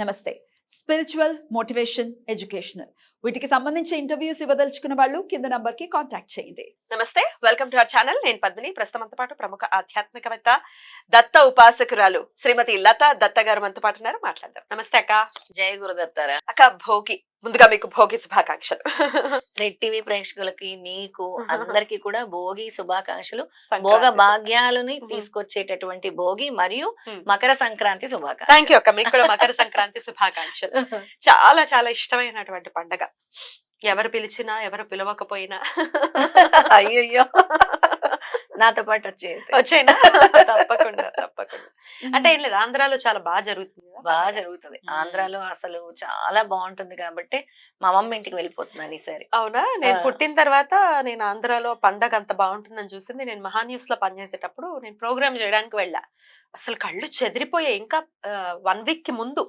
నమస్తే. Spiritual, motivation, educational వీటికి సంబంధించి ఇంటర్వ్యూస్ ఇవ్వదలుచుకున్న వాళ్ళు కింద నంబర్ కి కాంటాక్ట్ చేయండి. నమస్తే, వెల్కమ్ టు అవర్ ఛానల్. నేను పద్మిని. ప్రస్తుతంతో పాటు ప్రముఖ ఆధ్యాత్మికవేత్త, దత్త ఉపాసకురాలు శ్రీమతి లతా దత్త గారు మనతో పాటు ఉన్నారు. మాట్లాడదాం. నమస్తే అక్క. జై గురుదత్తారా. అక్క, భోగి ముందుగా మీకు భోగి శుభాకాంక్షలు. రెడ్ టీవీ ప్రేక్షకులకి, నీకు అందరికి కూడా భోగి శుభాకాంక్షలు. సంక్రాంతి భోగ భాగ్యాలని తీసుకొచ్చేటటువంటి భోగి మరియు మకర సంక్రాంతి శుభాకాంక్షలు. థ్యాంక్ యూ అక్క. మీకు కూడా మకర సంక్రాంతి శుభాకాంక్షలు. చాలా చాలా ఇష్టమైనటువంటి పండగ. ఎవరు పిలిచినా, ఎవరు పిలవకపోయినా అయ్యయ్యో, నాతో పాటు వచ్చేనా? తప్పకుండా తప్పకుండా. అంటే ఏం లేదు, ఆంధ్రాలో చాలా బాగా జరుగుతుంది. బాగా జరుగుతుంది ఆంధ్రాలో, అసలు చాలా బాగుంటుంది కాబట్టి మా మమ్మీ ఇంటికి వెళ్ళిపోతున్నాను ఈసారి. అవునా? నేను పుట్టిన తర్వాత నేను ఆంధ్రాలో పండగ అంత బాగుంటుందని చూసింది నేను మహాన్యూస్ లో పనిచేసేటప్పుడు. నేను ప్రోగ్రామ్ చేయడానికి వెళ్ళా. అసలు కళ్ళు చెదిరిపోయాయి. ఇంకా 1 వీక్ కి ముందు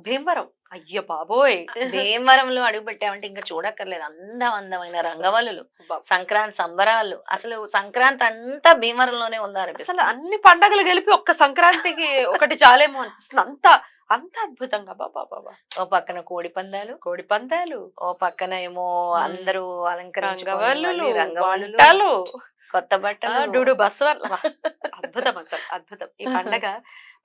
భీమవరం, అయ్యో బాబోయ్, భీమవరంలో అడుగు పెట్టామంటే ఇంకా చూడక్కర్లేదు. అందమైన రంగవల్లులు, సంక్రాంతి సంబరాలు. అసలు సంక్రాంతి అంతా భీమవరంలోనే ఉన్నారు. అసలు అన్ని పండగలు కలిపి ఒక్క సంక్రాంతికి ఒకటి చాలేమో అనిపిస్తుంది. అంత అద్భుతంగా. బాబా, ఓ పక్కన కోడి పందాలు, ఓ పక్కన ఏమో అందరూ రంగవల్లులు, రంగవల్లులు, కొత్త బట్టలు, డూడు బస్సు. అద్భుతం, అసలు అద్భుతం. ఈ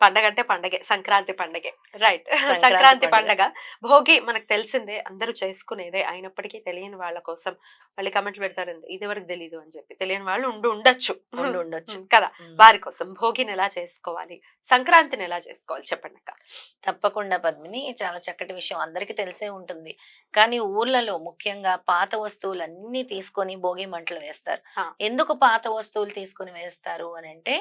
పండగ అంటే పండగే, సంక్రాంతి పండగే. రైట్. సంక్రాంతి పండగ, భోగి మనకు తెలిసిందే, అందరూ చేసుకునేదే. అయినప్పటికీ తెలియని వాళ్ళ కోసం మళ్ళీ కమెంట్లు పెడతారు, ఇది వరకు తెలీదు అని చెప్పి. తెలియని వాళ్ళు ఉండొచ్చు కదా. వారి కోసం భోగిని ఎలా చేసుకోవాలి, సంక్రాంతిని ఎలా చేసుకోవాలి చెప్పండి అక్క. తప్పకుండా పద్మిని, చాలా చక్కటి విషయం, అందరికీ తెలిసే ఉంటుంది. కానీ ఊర్లలో ముఖ్యంగా పాత వస్తువులన్నీ తీసుకొని భోగి మంటలు వేస్తారు. ఎందుకు పాత వస్తువులు తీసుకొని వేస్తారు అని అంటే,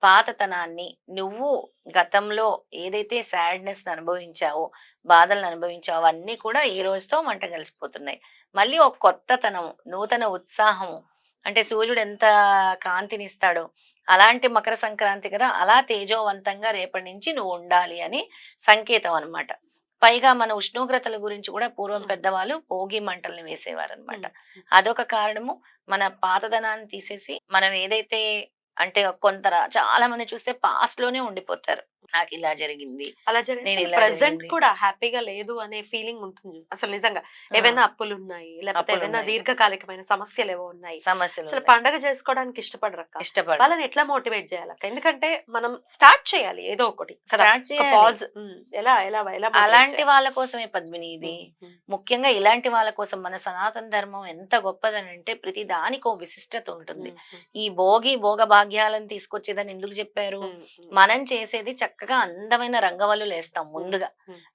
పాతతనాన్ని, నువ్వు గతంలో ఏదైతే సాడ్నెస్ అనుభవించావో, బాధలను అనుభవించావో, అవన్నీ కూడా ఈ రోజుతో మంట కలిసిపోతున్నాయి. మళ్ళీ ఒక కొత్తతనం, నూతన ఉత్సాహము. అంటే సూర్యుడు ఎంత కాంతినిస్తాడో అలాంటి మకర సంక్రాంతి కదా, అలా తేజోవంతంగా రేపటి నుంచి నువ్వు ఉండాలి అని సంకేతం అనమాట. పైగా మన ఉష్ణోగ్రతల గురించి కూడా పూర్వం పెద్దవాళ్ళు భోగి మంటల్ని వేసేవారు అనమాట. అదొక కారణము. మన పాతదనాన్ని తీసేసి మనం ఏదైతే అంటే చాలా మంది చూస్తే పాస్ట్ లోనే ఉండిపోతారు. నాకు ఇలా జరిగింది, అలా జరిగింది, ప్రెసెంట్ కూడా హ్యాపీగా లేదు అనే ఫీలింగ్ ఉంటుంది. అసలు నిజంగా ఏవైనా అప్పులు ఉన్నాయి, లేకపోతే ఏదైనా దీర్ఘకాలికమైన సమస్యలు ఏవో ఉన్నాయి, అసలు పండగ చేసుకోవడానికి ఇష్టపడరక్క. వాళ్ళని ఎట్లా మోటివేట్ చేయాలక్క? ఎందుకంటే మనం స్టార్ట్ చేయాలి ఏదో ఒకటి. అలాంటి వాళ్ళ కోసమే పద్మిని ఇది. ముఖ్యంగా ఇలాంటి వాళ్ళ కోసం మన సనాతన ధర్మం ఎంత గొప్పదని అంటే, ప్రతి దానికి ఓ విశిష్టత ఉంటుంది. ఈ భోగ భాగ్యాలను తీసుకొచ్చేదని ఎందుకు చెప్పారు? మనం చేసేది చక్కగా అందమైన రంగవల్లులు వేస్తాం. ముందుగా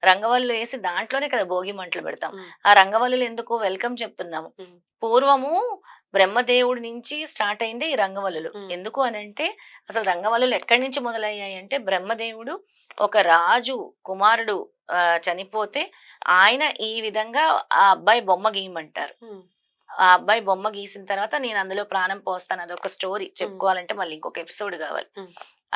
రంగవల్లు వేసి దాంట్లోనే కదా భోగి మంటలు పెడతాం. ఆ రంగవల్లులు ఎందుకు వెల్కమ్ చెప్తున్నాము. పూర్వము బ్రహ్మదేవుడి నుంచి స్టార్ట్ అయింది ఈ రంగవల్లులు. ఎందుకు అనంటే, అసలు రంగవల్లులు ఎక్కడి నుంచి మొదలయ్యాయి అంటే, బ్రహ్మదేవుడు ఒక రాజు కుమారుడు చనిపోతే ఆయన ఈ విధంగా ఆ అబ్బాయి బొమ్మ గీయమంటారు. ఆ అబ్బాయి బొమ్మ గీసిన తర్వాత నేను అందులో ప్రాణం పోస్తాను. అదొక స్టోరీ చెప్పుకోవాలంటే మళ్ళీ ఇంకొక ఎపిసోడ్ కావాలి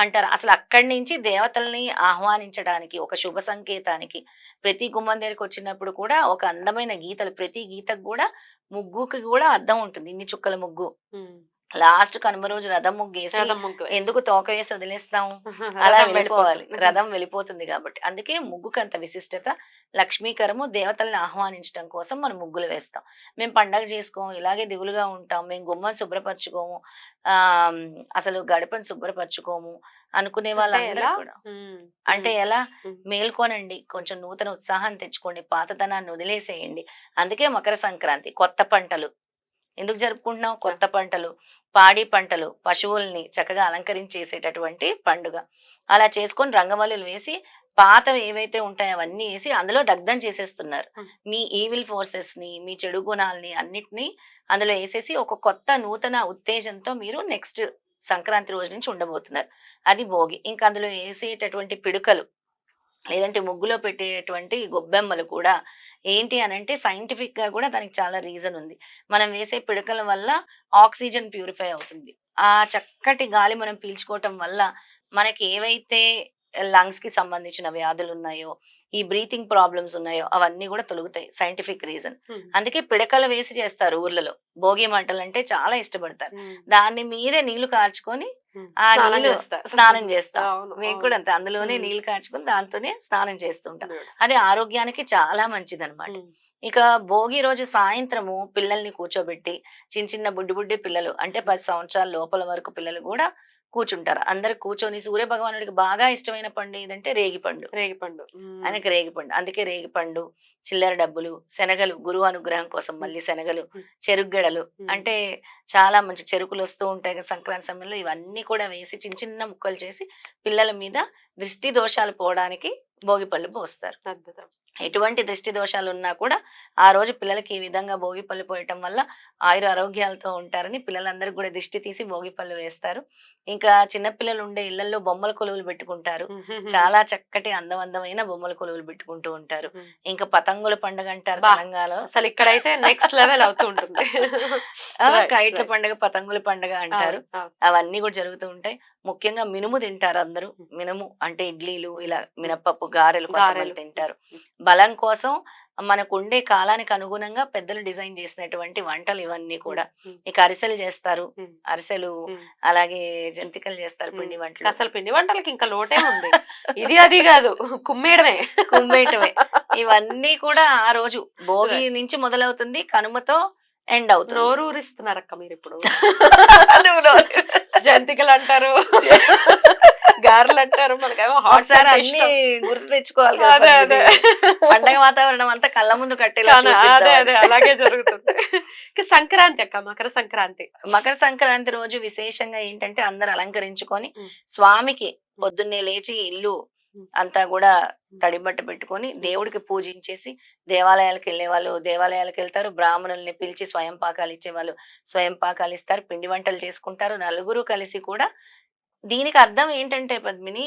అంటారు. అసలు అక్కడి నుంచి దేవతల్ని ఆహ్వానించడానికి, ఒక శుభ సంకేతానికి, ప్రతి గుమ్మం దగ్గరికి వచ్చినప్పుడు కూడా ఒక అందమైన గీతలు, ప్రతి గీతకు కూడా ముగ్గుకి కూడా అర్థం ఉంటుంది. ఇన్ని చుక్కల ముగ్గు. లాస్ట్ కనుమ రోజు రథం ముగ్గేసి ఎందుకు తోక వేసి వదిలేస్తాం? అలా వెళ్ళిపోవాలి, రథం వెళ్ళిపోతుంది కాబట్టి. అందుకే ముగ్గుకి అంత విశిష్టత. లక్ష్మీకరము, దేవతల్ని ఆహ్వానించడం కోసం మనం ముగ్గులు వేస్తాం. మేము పండగ చేసుకోము, ఇలాగే దిగులుగా ఉంటాం, మేము గుమ్మం శుభ్రపరచుకోము, అసలు గడపను శుభ్రపరచుకోము అనుకునే వాళ్ళందరూ కూడా అంటే ఎలా? మేల్కోనండి, కొంచెం నూతన ఉత్సాహం తెచ్చుకోండి, పాతతనాన్ని వదిలేసేయండి. అందుకే మకర సంక్రాంతి. కొత్త పంటలు ఎందుకు జరుపుకుంటున్నాం? కొత్త పంటలు, పాడి పంటలు, పశువుల్ని చక్కగా అలంకరించేసేటటువంటి పండుగ. అలా చేసుకొని రంగవల్లులు వేసి పాతవి ఏవైతే ఉంటాయో అవన్నీ వేసి అందులో దగ్ధం చేసేస్తున్నారు. మీ ఈవిల్ ఫోర్సెస్ ని, మీ చెడు గుణాలని అన్నిటినీ అందులో వేసేసి ఒక కొత్త నూతన ఉత్తేజంతో మీరు నెక్స్ట్ సంక్రాంతి రోజు నుంచి ఉండబోతున్నారు. అది భోగి. ఇంకా అందులో వేసేటటువంటి పిడుకలు, లేదంటే ముగ్గులో పెట్టేటువంటి గొబ్బెమ్మలు కూడా ఏంటి అనంటే, సైంటిఫిక్ గా కూడా దానికి చాలా రీజన్ ఉంది. మనం వేసే పిడకల వల్ల ఆక్సిజన్ ప్యూరిఫై అవుతుంది. ఆ చక్కటి గాలి మనం పీల్చుకోవటం వల్ల మనకి ఏవైతే లంగ్స్ కి సంబంధించిన వ్యాధులు ఉన్నాయో, ఈ బ్రీతింగ్ ప్రాబ్లమ్స్ ఉన్నాయో అవన్నీ కూడా తొలుగుతాయి. Scientific reason. అందుకే పిడకలు వేసి చేస్తారు ఊర్లలో. భోగి మంటలు అంటే చాలా ఇష్టపడతారు. దాన్ని మీరే నీళ్లు కార్చుకొని ఆ స్నానం నీళ్లు చేస్తా. స్నానం చేస్తాం. అవును, మేము అవును. కూడా అంతే, అందులోనే ఉమ్. నీళ్లు కాచుకుని దాంతోనే స్నానం చేస్తుంటాం. Good. అది ఆరోగ్యానికి చాలా మంచిదన్నమాట. ఉమ్. ఇక భోగి రోజు సాయంత్రము పిల్లల్ని కూర్చోబెట్టి, చిన్న చిన్న బుడ్డి బుడ్డి పిల్లలు అంటే 10 సంవత్సరాల లోపల వరకు పిల్లలు కూడా కూర్చుంటారు. అందరు కూర్చొని, సూర్య భగవానుడికి బాగా ఇష్టమైన పండు ఏదంటే రేగిపండు. రేగిపండు. ఉమ్. ఆయనకి రేగిపండు, అందుకే రేగిపండు, చిల్లర డబ్బులు, శనగలు, గురువు అనుగ్రహం కోసం మళ్ళీ శనగలు, చెరుగ్గడలు, అంటే చాలా మంచి చెరుకులు వస్తూ ఉంటాయి కదా సంక్రాంతి సమయంలో, ఇవన్నీ కూడా వేసి చిన్న చిన్న ముక్కలు చేసి పిల్లల మీద దృష్టి దోషాలు పోవడానికి భోగి పళ్ళు పోస్తారు. అద్భుతం. ఎటువంటి దృష్టి దోషాలు ఉన్నా కూడా ఆ రోజు పిల్లలకి ఈ విధంగా భోగి పళ్ళు పోయటం వల్ల ఆయుర ఆరోగ్యాలతో ఉంటారని పిల్లలందరికీ కూడా దిష్టి తీసి భోగి పళ్ళు వేస్తారు. ఇంకా చిన్నపిల్లలు ఉండే ఇళ్లలో బొమ్మల కొలువులు పెట్టుకుంటారు. చాలా చక్కటి అందమైన బొమ్మల కొలువులు పెట్టుకుంటూ ఉంటారు. ఇంకా పతంగుల పండుగ అంటారు బా. తెలంగాణలో. అసలు ఇక్కడైతే నెక్స్ట్ లెవెల్ అవుతూ ఉంటుంది. Right, కైట్ల right. పండుగ, పతంగుల పండుగ అంటారు. అవును, అవును. అవన్నీ కూడా జరుగుతూ ఉంటాయి. ముఖ్యంగా మినుము తింటారు అందరూ. మినుము అంటే ఇడ్లీలు, ఇలా మినపప్పు గారెలు కొంతమంది గారెలు. తింటారు. బలం కోసం మనకు ఉండే కాలానికి అనుగుణంగా పెద్దలు డిజైన్ చేసినటువంటి వంటలు ఇవన్నీ కూడా. ఇక అరిసెలు చేస్తారు. అరిసెలు, అలాగే జంతికలు చేస్తారు, పిండి వంటలు. అసలు పిండి వంటలకి ఇంకా లోటే ఉంది. ఇది అది కాదు, కుమ్మేయడమే. కుమ్మేయటమే. ఇవన్నీ కూడా ఆ రోజు భోగి నుంచి మొదలవుతుంది, కనుమతో ఎండ్ అవుతుంది. నోరు ఊరిస్తున్నారక్క మీరు ఇప్పుడు. నువ్వు నోరు- జంతికలు అంటారు, గారెలు అంటారు, మనకేమో హాట్ ఒకసారి అన్ని గుర్తు తెచ్చుకోవాలి కదా అదే అదే పద్ధతి. పండగ వాతావరణం అంతా కళ్ళ ముందు కట్టేలా అదే చూపిద్దాం. అదే అలాగే జరుగుతుంది. ఇక సంక్రాంతి అక్క, మకర సంక్రాంతి. మకర సంక్రాంతి రోజు విశేషంగా ఏంటంటే అందరు అలంకరించుకొని ఉమ్. స్వామికి పొద్దున్నే లేచి ఇల్లు అంతా కూడా తడిబట్ట పెట్టుకొని దేవుడికి పూజించేసి దేవాలయాలకు వెళ్ళే వాళ్ళు దేవాలయాలకు వెళ్తారు. బ్రాహ్మణుల్ని పిలిచి స్వయం పాకాలు ఇచ్చేవాళ్ళు స్వయం పాకాలు ఇస్తారు, పిండి వంటలు చేసుకుంటారు. నలుగురు కలిసి కూడా. దీనికి అర్థం ఏంటంటే పద్మిని,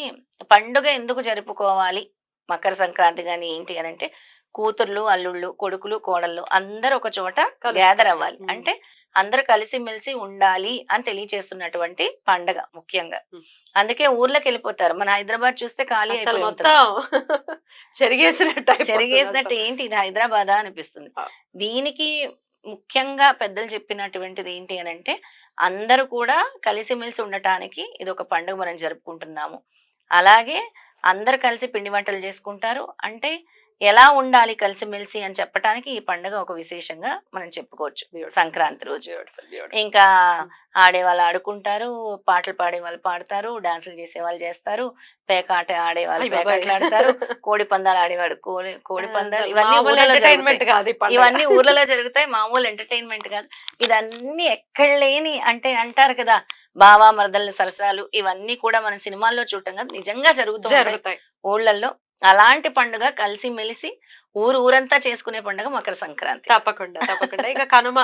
పండుగ ఎందుకు జరుపుకోవాలి మకర సంక్రాంతి గాని ఏంటి అని అంటే, కూతుర్లు, అల్లుళ్ళు, కొడుకులు, కోడళ్ళు అందరు ఒక చోట కలుస్తారు. గ్యాదర్ అవ్వాలి. ఉమ్. అంటే అందరు కలిసిమెలిసి ఉండాలి అని తెలియచేస్తున్నటువంటి పండగ ముఖ్యంగా. ఉమ్. అందుకే ఊర్లోకి వెళ్ళిపోతారు. మన హైదరాబాద్ చూస్తే ఖాళీ అసలు అయిపోయి మొత్తం ఉంటుంది. చెరిగేసినట్టు అయిపోతుంది చెరిగేసినట్టు అసలు. ఏంటి ఇది హైదరాబాదా అనిపిస్తుంది. ఆ. దీనికి ముఖ్యంగా పెద్దలు చెప్పినటువంటిది ఏంటి అని అంటే, అందరూ కూడా కలిసిమెలిసి ఉండటానికి ఇది ఒక పండుగ మనం జరుపుకుంటున్నాము. అలాగే అందరు కలిసి పిండి వంటలు చేసుకుంటారు. అంటే ఎలా ఉండాలి కలిసిమెలిసి అని చెప్పడానికి ఈ పండుగ ఒక విశేషంగా మనం చెప్పుకోవచ్చు. సంక్రాంతి రోజు Beautiful, beautiful. ఇంకా ఆడేవాళ్ళు ఆడుకుంటారు, పాటలు పాడే వాళ్ళు పాడతారు, డాన్సులు చేసే వాళ్ళు చేస్తారు, పేకాట ఆడేవాళ్ళు అయ్ బాబోయ్. పేకాటలు ఆడతారు, కోడి పందాలు ఆడేవాడు కోడి పందాలు. ఇవన్నీ మామూలు ఊర్లలో ఎంటర్టైన్మెంట్ జరుగుతాయి. కాదు ఈ పండుగ. ఇవన్నీ ఊర్లలో జరుగుతాయి, మామూలు ఎంటర్టైన్మెంట్ కాదు. ఇదన్నీ ఎక్కడ లేని అంటే అంటారు కదా బావా మరదళ్ళ సరసాలు, ఇవన్నీ కూడా మనం సినిమాల్లో చూడటం కాదు, నిజంగా జరుగుతూ ఉంటాయి జరుగుతాయి. ఊళ్ళల్లో. అలాంటి పండుగ కలిసి మెలిసి ఊరంతా చేసుకునే పండుగ మకర సంక్రాంతి. తప్పకుండా తప్పకుండా. ఇక కనుమ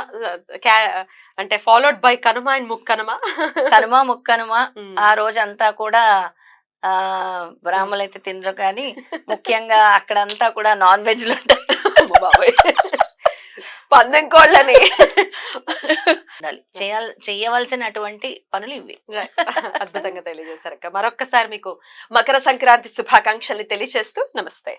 అంటే followed by Kanuma and Mukkanuma. Kanuma Mukkanuma ఉమ్. ఆ రోజు అంతా కూడా బ్రాహ్మణులు అయితే తినరు, కానీ ముఖ్యంగా అక్కడంతా కూడా నాన్ వెజ్లు ఉంటాయి. అమ్మో బాబోయ్. పందెం కోళ్ళని ఉండాలి. చేయవలసినటువంటి పనులు ఇవి. అద్భుతంగా తెలియజేశారు అక్క. మరొక్కసారి మీకు మకర సంక్రాంతి శుభాకాంక్షలు తెలియజేస్తూ నమస్తే.